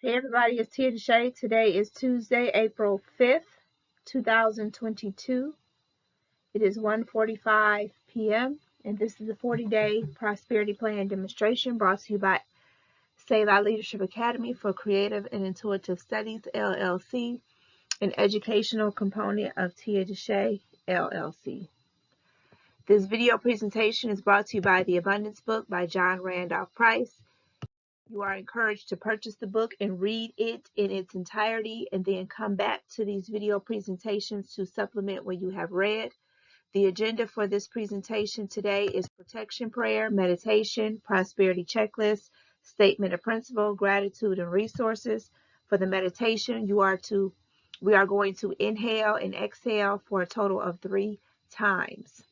Hey everybody, it's Tia DeShay. Today is Tuesday, April 5th, 2022. It is 1:45 p.m. and this is a 40-day prosperity plan demonstration brought to you by Save Our Leadership Academy for Creative and Intuitive Studies, LLC, an educational component of Tia DeShay, LLC. This video presentation is brought to you by The Abundance Book by John Randolph Price. You are encouraged to purchase the book and read it in its entirety and then come back to these video presentations to supplement what you have read. The agenda for this presentation today is protection prayer, meditation, prosperity checklist, statement of principle, gratitude, and resources. For the meditation, we are going to inhale and exhale for a total of 3 times.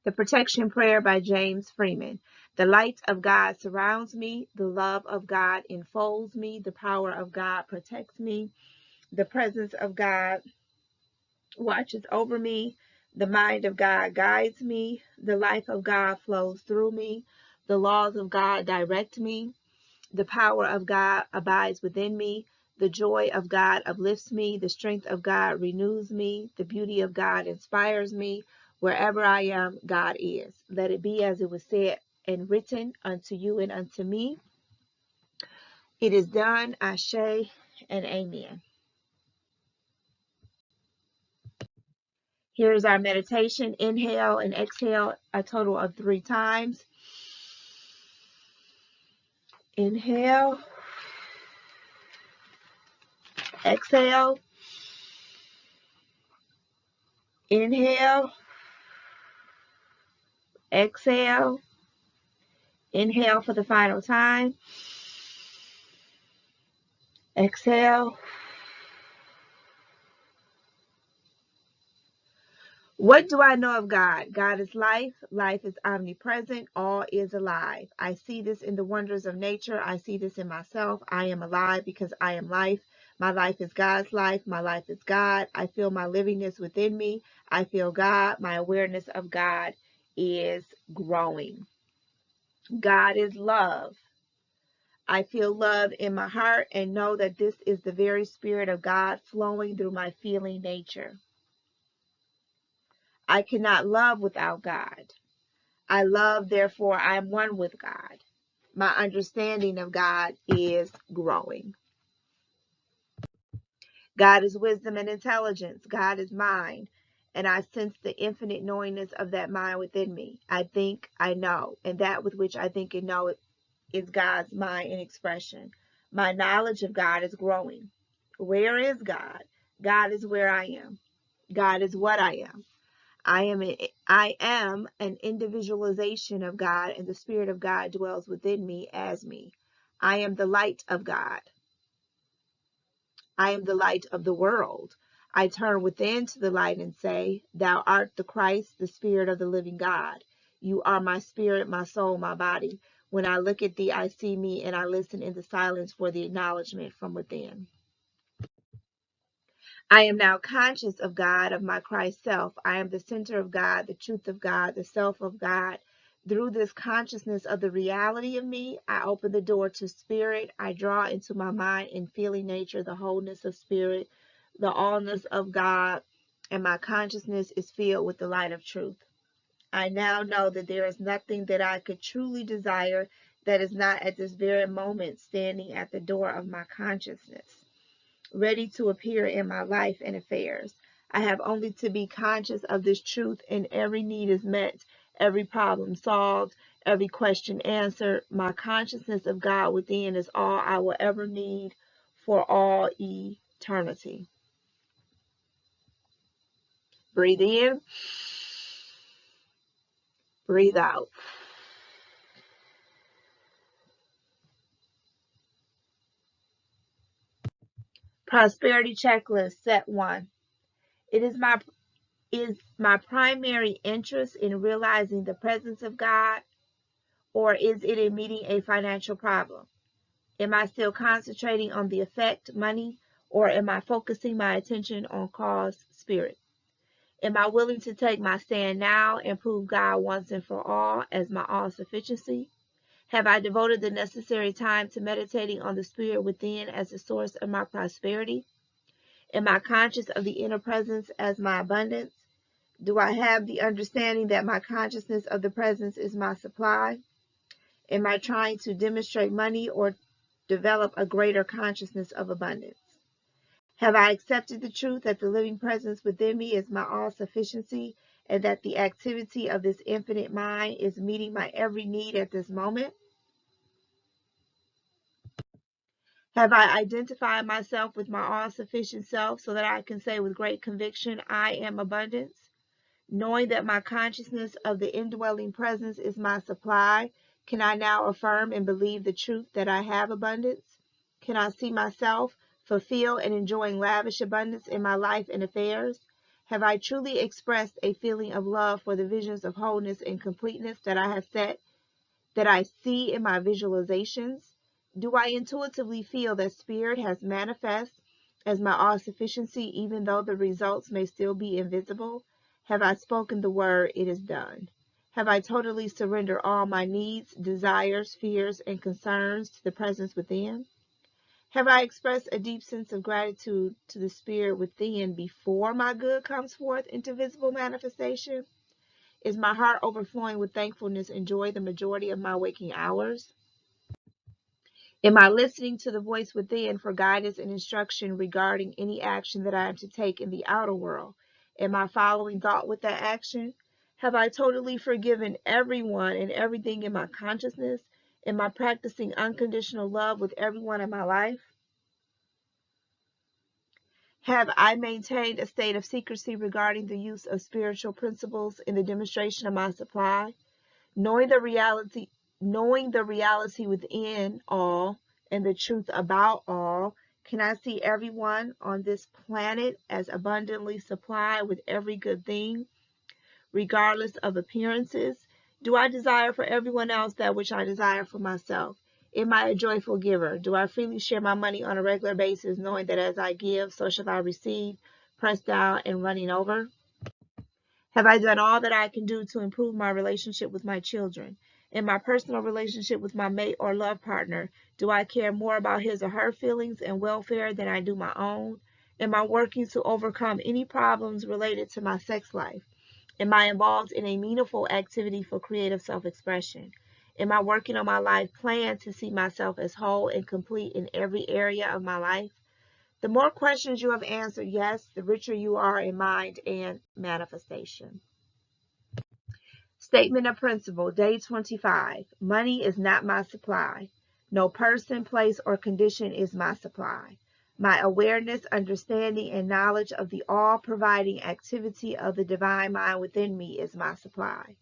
The Protection Prayer by James Freeman. The light of God surrounds me. The love of God enfolds me. The power of God protects me. The presence of God watches over me. The mind of God guides me. The life of God flows through me. The laws of God direct me. The power of God abides within me. The joy of God uplifts me. The strength of God renews me. The beauty of God inspires me. Wherever I am, God is. Let it be as it was said and written unto you and unto me. It is done, Ashe, and Amen. Here is our meditation. Inhale and exhale a total of 3 times. Inhale. Exhale. Inhale. Exhale. Inhale for the final time. Exhale. What do I know of God? God is life. Life is omnipresent. All is alive. I see this in the wonders of nature. I see this in myself. I am alive because I am life. My life is God's life. My life is God. I feel my livingness within me. I feel God. My awareness of God is growing. God is love. I feel love in my heart and know that this is the very spirit of God flowing through my feeling nature. I cannot love without God. I love, therefore I am one with God. My understanding of God is growing. God is wisdom and intelligence. God is mind. And I sense the infinite knowingness of that mind within me. I think, I know. And that with which I think and know is God's mind in expression. My knowledge of God is growing. Where is God? God is where I am. God is what I am. I am an individualization of God, and the Spirit of God dwells within me as me. I am the light of God. I am the light of the world. I turn within to the light and say, Thou art the Christ, the Spirit of the living God. You are my spirit, my soul, my body. When I look at thee, I see me, and I listen in the silence for the acknowledgement from within. I am now conscious of God, of my Christ self. I am the center of God, the truth of God, the self of God. Through this consciousness of the reality of me, I open the door to spirit. I draw into my mind and feeling nature the wholeness of spirit, the allness of God, and my consciousness is filled with the light of truth. I now know that there is nothing that I could truly desire that is not at this very moment standing at the door of my consciousness, ready to appear in my life and affairs. I have only to be conscious of this truth, and every need is met, every problem solved, every question answered. My consciousness of God within is all I will ever need for all eternity. Breathe in, breathe out. Prosperity checklist, set 1. It is my primary interest in realizing the presence of God, or is it in meeting a financial problem? Am I still concentrating on the effect, money, or am I focusing my attention on cause, spirit? Am I willing to take my stand now and prove God once and for all as my all-sufficiency? Have I devoted the necessary time to meditating on the Spirit within as the source of my prosperity? Am I conscious of the inner presence as my abundance? Do I have the understanding that my consciousness of the presence is my supply? Am I trying to demonstrate money or develop a greater consciousness of abundance? Have I accepted the truth that the living presence within me is my all-sufficiency and that the activity of this infinite mind is meeting my every need at this moment? Have I identified myself with my all-sufficient self so that I can say with great conviction, I am abundance? Knowing that my consciousness of the indwelling presence is my supply, can I now affirm and believe the truth that I have abundance? Can I see myself fulfilled and enjoying lavish abundance in my life and affairs? Have I truly expressed a feeling of love for the visions of wholeness and completeness that I see in my visualizations? Do I intuitively feel that Spirit has manifest as my all-sufficiency even though the results may still be invisible? Have I spoken the word, it is done? Have I totally surrendered all my needs, desires, fears, and concerns to the presence within? Have I expressed a deep sense of gratitude to the Spirit within before my good comes forth into visible manifestation? Is my heart overflowing with thankfulness and joy the majority of my waking hours? Am I listening to the voice within for guidance and instruction regarding any action that I am to take in the outer world? Am I following thought with that action? Have I totally forgiven everyone and everything in my consciousness? Am I practicing unconditional love with everyone in my life? Have I maintained a state of secrecy regarding the use of spiritual principles in the demonstration of my supply? Knowing the reality within all and the truth about all, can I see everyone on this planet as abundantly supplied with every good thing, regardless of appearances? Do I desire for everyone else that which I desire for myself? Am I a joyful giver? Do I freely share my money on a regular basis, knowing that as I give, so shall I receive, pressed down and running over? Have I done all that I can do to improve my relationship with my children? In my personal relationship with my mate or love partner, do I care more about his or her feelings and welfare than I do my own? Am I working to overcome any problems related to my sex life? Am I involved in a meaningful activity for creative self-expression? Am I working on my life plan to see myself as whole and complete in every area of my life? The more questions you have answered yes, the richer you are in mind and manifestation. Statement of principle, day 25. Money is not my supply. No person, place, or condition is my supply. My awareness, understanding, and knowledge of the all-providing activity of the divine mind within me is my supply.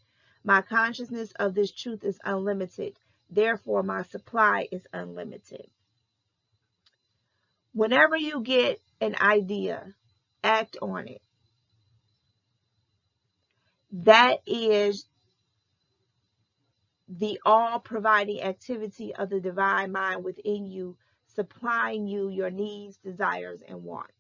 My consciousness of this truth is unlimited. Therefore, my supply is unlimited. Whenever you get an idea, act on it. That is the all-providing activity of the divine mind within you, supplying you your needs, desires, and wants.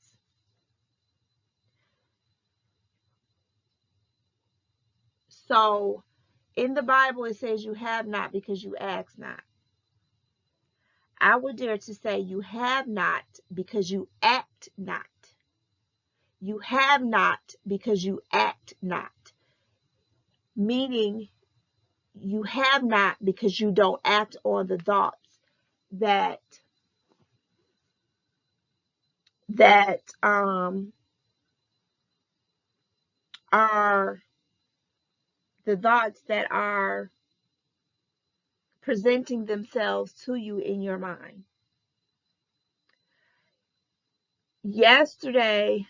So, in the Bible, it says you have not because you ask not. I would dare to say you have not because you act not. You have not because you act not. Meaning, you have not because you don't act on the thoughts that are the thoughts that are presenting themselves to you in your mind. Yesterday,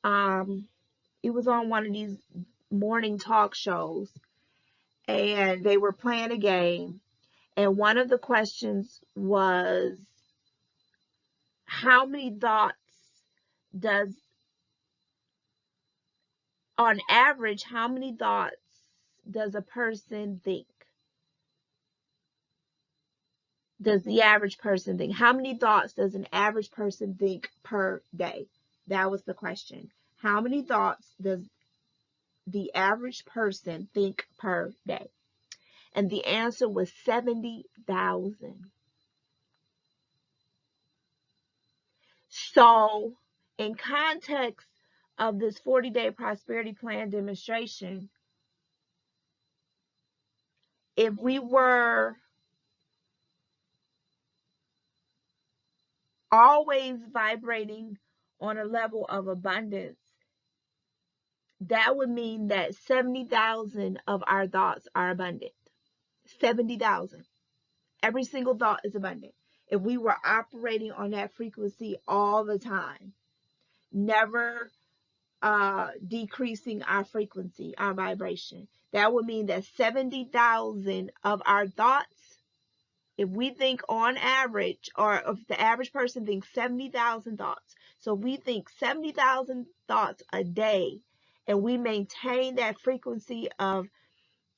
it was on one of these morning talk shows, and they were playing a game, and one of the questions was, how many thoughts does, on average, how many thoughts does a person think? Does the average person think? How many thoughts does an average person think per day? That was the question. How many thoughts does the average person think per day? And the answer was 70,000. So in context of this 40-day prosperity plan demonstration, if we were always vibrating on a level of abundance, that would mean that 70,000 of our thoughts are abundant. 70,000. Every single thought is abundant. If we were operating on that frequency all the time, never decreasing our frequency, our vibration, that would mean that 70,000 of our thoughts, if we think on average, or if the average person thinks 70,000 thoughts, so we think 70,000 thoughts a day, and we maintain that frequency of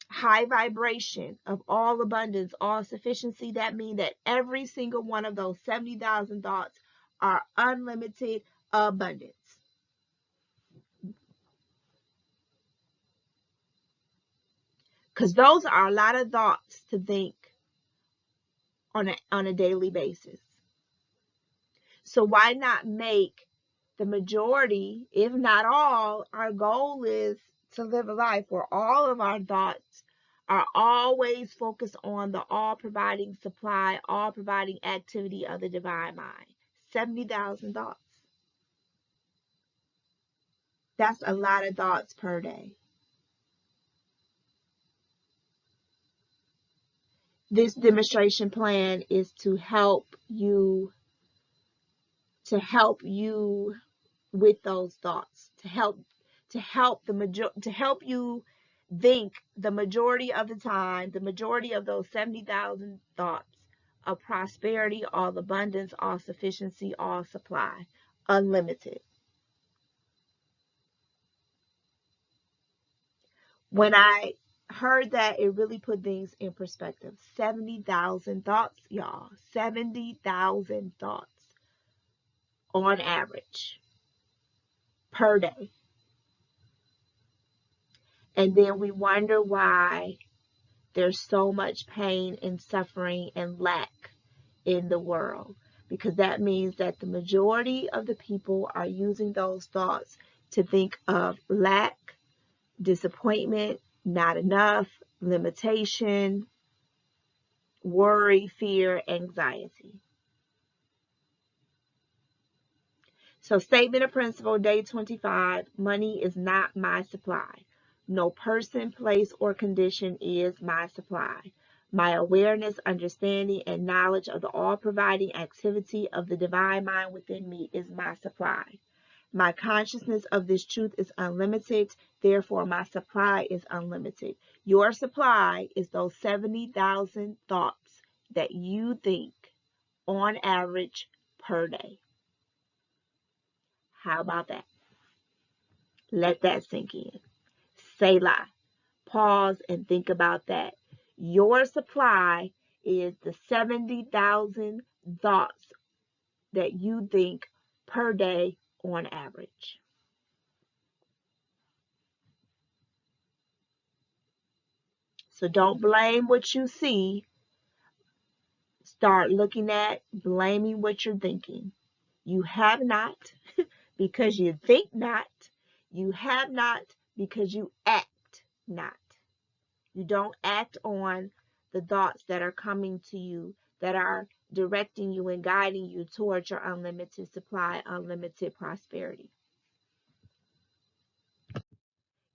high vibration, of all abundance, all sufficiency, that means that every single one of those 70,000 thoughts are unlimited abundance. Because those are a lot of thoughts to think on a daily basis. So why not make the majority, if not all, our goal is to live a life where all of our thoughts are always focused on the all-providing supply, all-providing activity of the divine mind. 70,000 thoughts. That's a lot of thoughts per day. This demonstration plan is to help you with those thoughts, to help you think the majority of the time, the majority of those 70,000 thoughts of prosperity, all abundance, all sufficiency, all supply, unlimited. When I heard that, it really put things in perspective. 70,000 thoughts, y'all. 70,000 thoughts on average per day. And then we wonder why there's so much pain and suffering and lack in the world, because that means that the majority of the people are using those thoughts to think of lack, disappointment, not enough, limitation, worry, fear, anxiety. So statement of principle, day 25, money is not my supply. No person, place, or condition is my supply. My awareness, understanding, and knowledge of the all-providing activity of the divine mind within me is my supply. My consciousness of this truth is unlimited, therefore my supply is unlimited. Your supply is those 70,000 thoughts that you think on average per day. How about that? Let that sink in. Selah. Pause and think about that. Your supply is the 70,000 thoughts that you think per day on average. So don't blame what you see. Start looking at blaming what you're thinking. You have not because you think not. You have not because you act not. You don't act on the thoughts that are coming to you, that are directing you and guiding you towards your unlimited supply, unlimited prosperity.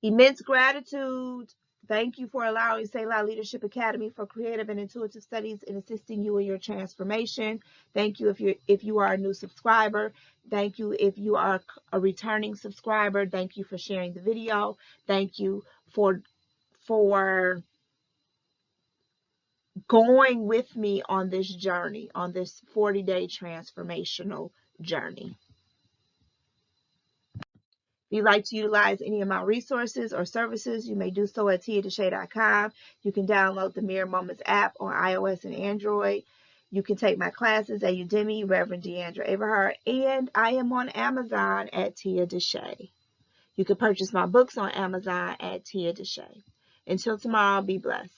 Immense gratitude. Thank you for allowing Selah Leadership Academy for creative and intuitive studies in assisting you in your transformation. Thank you if you are a new subscriber. Thank you if you are a returning subscriber. Thank you for sharing the video. Thank you for going with me on this journey, on this 40-day transformational journey. If you'd like to utilize any of my resources or services, you may do so at tiadeshay.com. You can download the Mirror Moments app on iOS and Android. You can take my classes at Udemy, Reverend Deandra Everhart, and I am on Amazon at Tia DeShay. You can purchase my books on Amazon at Tia DeShay. Until tomorrow, be blessed.